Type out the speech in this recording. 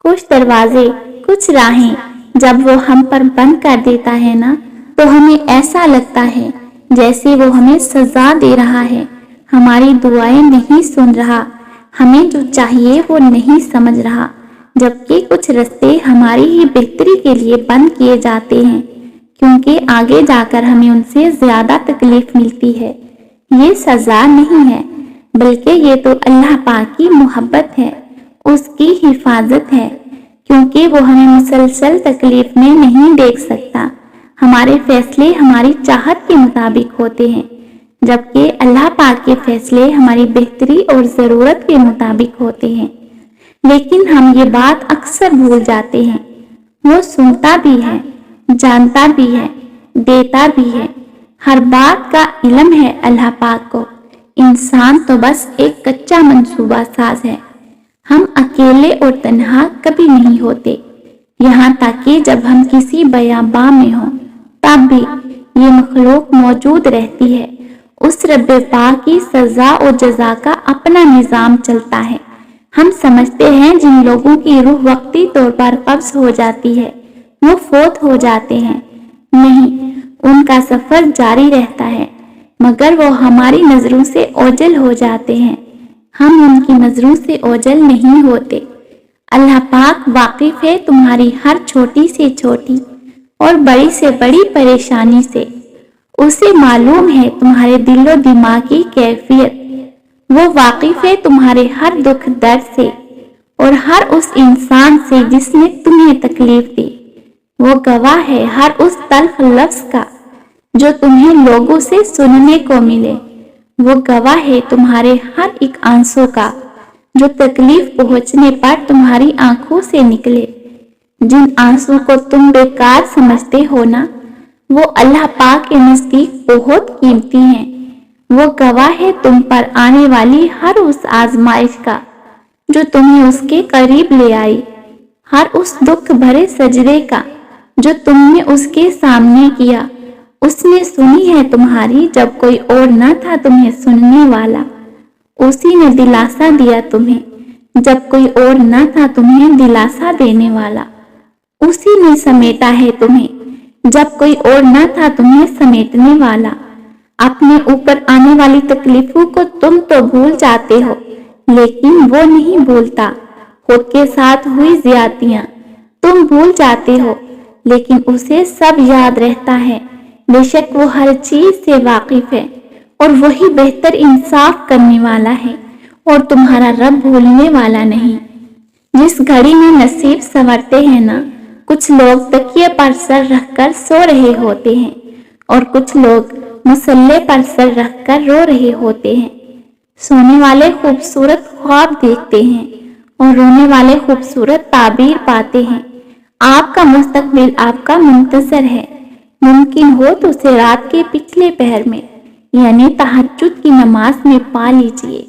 کچھ دروازے، کچھ راہیں جب وہ ہم پر بند کر دیتا ہے نا، تو ہمیں ایسا لگتا ہے جیسے وہ ہمیں سزا دے رہا ہے، ہماری دعائیں نہیں سن رہا، ہمیں جو چاہیے وہ نہیں سمجھ رہا، جبکہ کچھ رستے ہماری ہی بہتری کے لیے بند کیے جاتے ہیں، کیونکہ آگے جا کر ہمیں ان سے زیادہ تکلیف ملتی ہے۔ یہ سزا نہیں ہے، بلکہ یہ تو اللہ پاک کی محبت ہے، اس کی حفاظت ہے، کیونکہ وہ ہمیں مسلسل تکلیف میں نہیں دیکھ سکتا۔ ہمارے فیصلے ہماری چاہت کے مطابق ہوتے ہیں، جبکہ اللہ پاک کے فیصلے ہماری بہتری اور ضرورت کے مطابق ہوتے ہیں۔ لیکن ہم یہ بات اکثر بھول جاتے ہیں۔ وہ سنتا بھی ہے، جانتا بھی ہے، دیتا بھی ہے، ہر بات کا علم ہے اللہ پاک کو۔ انسان تو بس ایک کچا منصوبہ ساز ہے۔ ہم اکیلے اور تنہا کبھی نہیں ہوتے، یہاں تک کہ جب ہم کسی بیاباں میں ہوں تب بھی یہ مخلوق موجود رہتی ہے۔ اس رب پاک کی سزا اور جزا کا اپنا نظام چلتا ہے۔ ہم سمجھتے ہیں جن لوگوں کی روح وقتی طور پر قبض ہو جاتی ہے وہ فوت ہو جاتے ہیں، نہیں، ان کا سفر جاری رہتا ہے، مگر وہ ہماری نظروں سے اوجھل ہو جاتے ہیں، ہم ان کی نظروں سے اوجھل نہیں ہوتے۔ اللہ پاک واقف ہے تمہاری ہر چھوٹی سے چھوٹی اور بڑی سے بڑی پریشانی سے، اسے معلوم ہے تمہارے دل و دماغ کی کیفیت، وہ واقف ہے تمہارے ہر دکھ درد سے اور ہر اس انسان سے جس نے تمہیں تکلیف دی، وہ گواہ ہے ہر اس تلخ لفظ کا جو تمہیں لوگوں سے سننے کو ملے، وہ گواہ ہے تمہارے ہر ایک آنسو کا جو تکلیف پہنچنے پر تمہاری آنکھوں سے نکلے۔ جن آنسو کو تم بیکار سمجھتے ہو نا، وہ اللہ پاک کے نزدیک بہت قیمتی ہیں، وہ گواہ ہے تم پر آنے والی ہر اس آزمائش کا جو تمہیں اس کے قریب لے آئی، ہر اس دکھ بھرے سجدے کا جو تم نے اس کے سامنے کیا۔ اس نے سنی ہے تمہاری جب کوئی اور نہ تھا تمہیں سننے والا، اسی نے دلاسا دیا تمہیں جب کوئی اور نہ تھا تمہیں دلاسا دینے والا، اسی نے سمیٹا ہے تمہیں جب کوئی اور نہ تھا تمہیں سمیٹنے والا۔ اپنے اوپر آنے والی تکلیفوں کو تم تو بھول جاتے ہو، لیکن وہ نہیں بھولتا۔ خود کے ساتھ ہوئی زیادتیاں تم بھول جاتے ہو، لیکن اسے سب یاد رہتا ہے۔ بے شک وہ ہر چیز سے واقف ہے اور وہی بہتر انصاف کرنے والا ہے، اور تمہارا رب بھولنے والا نہیں۔ جس گھڑی میں نصیب سنورتے ہیں نا، کچھ لوگ تکیے پر سر رکھ کر سو رہے ہوتے ہیں اور کچھ لوگ مصلے پر سر رکھ کر رو رہے ہوتے ہیں۔ سونے والے خوبصورت خواب دیکھتے ہیں اور رونے والے خوبصورت تعبیر پاتے ہیں۔ آپ کا مستقبل آپ کا منتظر ہے، ممکن ہو تو اسے رات کے پچھلے پہر میں یعنی تہجد کی نماز میں پا لیجئے۔